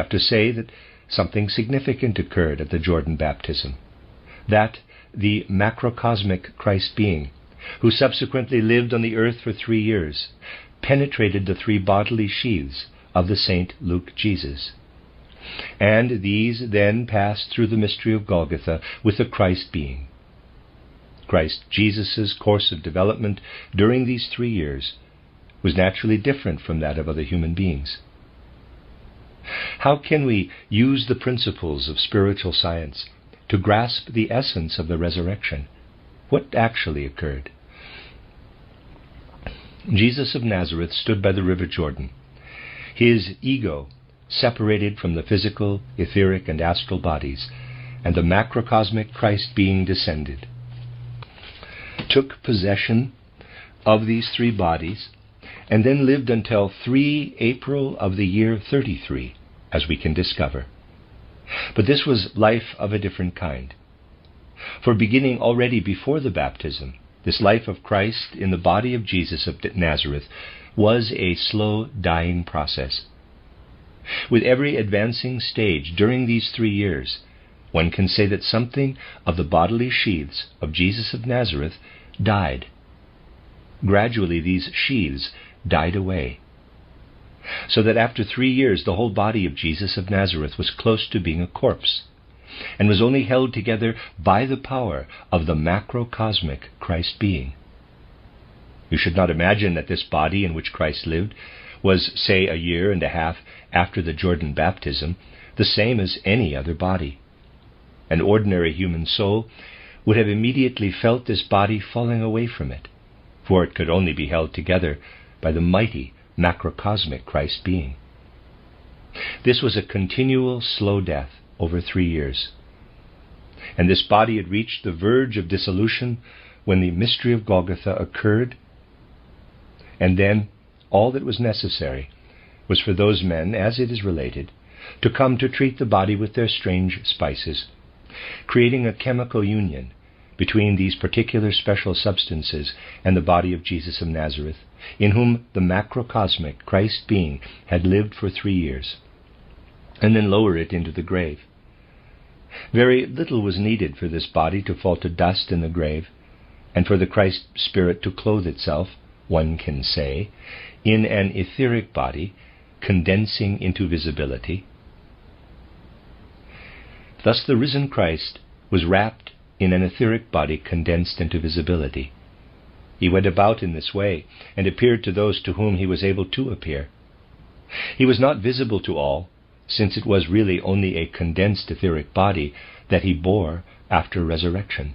have to say that something significant occurred at the Jordan baptism, that the macrocosmic Christ being, who subsequently lived on the earth for 3 years, penetrated the 3 bodily sheaths of the Saint Luke Jesus. And these then passed through the mystery of Golgotha with the Christ being. Christ Jesus' course of development during these 3 years was naturally different from that of other human beings. How can we use the principles of spiritual science to grasp the essence of the resurrection? What actually occurred? Jesus of Nazareth stood by the river Jordan. His ego, separated from the physical, etheric, and astral bodies, and the macrocosmic Christ being descended, took possession of these 3 bodies, and then lived until 3 April of the year 33, as we can discover. But this was life of a different kind. For beginning already before the baptism, this life of Christ in the body of Jesus of Nazareth was a slow dying process. With every advancing stage during these 3 years, one can say that something of the bodily sheaths of Jesus of Nazareth died. Gradually these sheaths died away, so that after 3 years the whole body of Jesus of Nazareth was close to being a corpse, and was only held together by the power of the macrocosmic Christ being. You should not imagine that this body in which Christ lived was, say, 1.5 years after the Jordan baptism, the same as any other body. An ordinary human soul would have immediately felt this body falling away from it, for it could only be held together by the mighty macrocosmic Christ being. This was a continual slow death over 3 years. And this body had reached the verge of dissolution when the mystery of Golgotha occurred, and then all that was necessary was for those men, as it is related, to come to treat the body with their strange spices, creating a chemical union between these particular special substances and the body of Jesus of Nazareth, in whom the macrocosmic Christ being had lived for 3 years, and then lower it into the grave. Very little was needed for this body to fall to dust in the grave, and for the Christ spirit to clothe itself, one can say, in an etheric body condensing into visibility. Thus the risen Christ was wrapped in an etheric body condensed into visibility. He went about in this way, and appeared to those to whom he was able to appear. He was not visible to all, since it was really only a condensed etheric body that he bore after resurrection.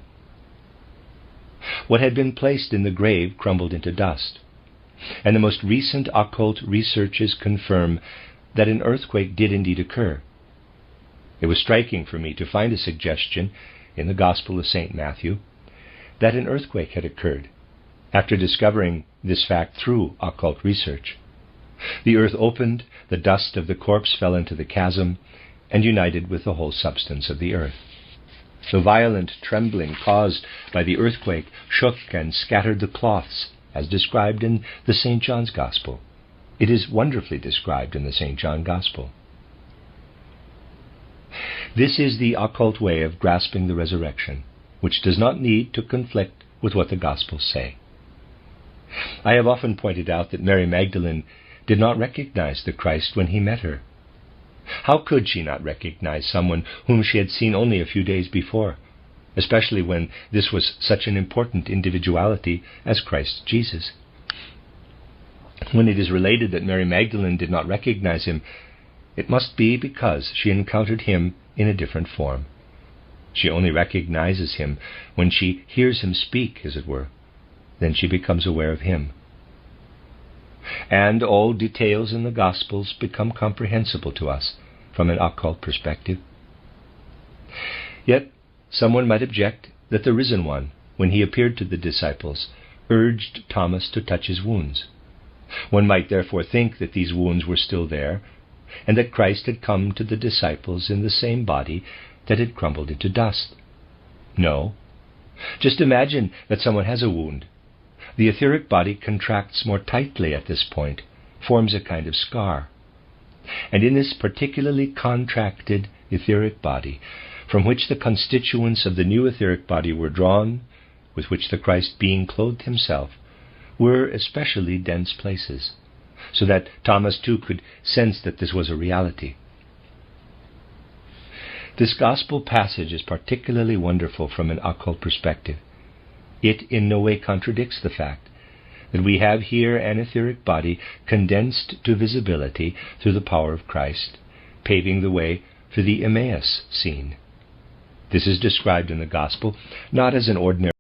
What had been placed in the grave crumbled into dust, and the most recent occult researches confirm that an earthquake did indeed occur. It was striking for me to find a suggestion in the Gospel of St. Matthew that an earthquake had occurred, after discovering this fact through occult research. The earth opened, the dust of the corpse fell into the chasm, and united with the whole substance of the earth. The violent trembling caused by the earthquake shook and scattered the cloths, as described in the St. John's Gospel. It is wonderfully described in the St. John Gospel. This is the occult way of grasping the resurrection, which does not need to conflict with what the Gospels say. I have often pointed out that Mary Magdalene did not recognize the Christ when he met her. How could she not recognize someone whom she had seen only a few days before, especially when this was such an important individuality as Christ Jesus? When it is related that Mary Magdalene did not recognize him, it must be because she encountered him in a different form. She only recognizes him when she hears him speak, as it were. Then she becomes aware of him. And all details in the Gospels become comprehensible to us from an occult perspective. Yet someone might object that the risen one, when he appeared to the disciples, urged Thomas to touch his wounds. One might therefore think that these wounds were still there, and that Christ had come to the disciples in the same body that had crumbled into dust. No. Just imagine that someone has a wound. The etheric body contracts more tightly at this point, forms a kind of scar. And in this particularly contracted etheric body, from which the constituents of the new etheric body were drawn, with which the Christ being clothed himself, were especially dense places, so that Thomas too could sense that this was a reality. This gospel passage is particularly wonderful from an occult perspective. It in no way contradicts the fact that we have here an etheric body condensed to visibility through the power of Christ, paving the way for the Emmaus scene. This is described in the Gospel not as an ordinary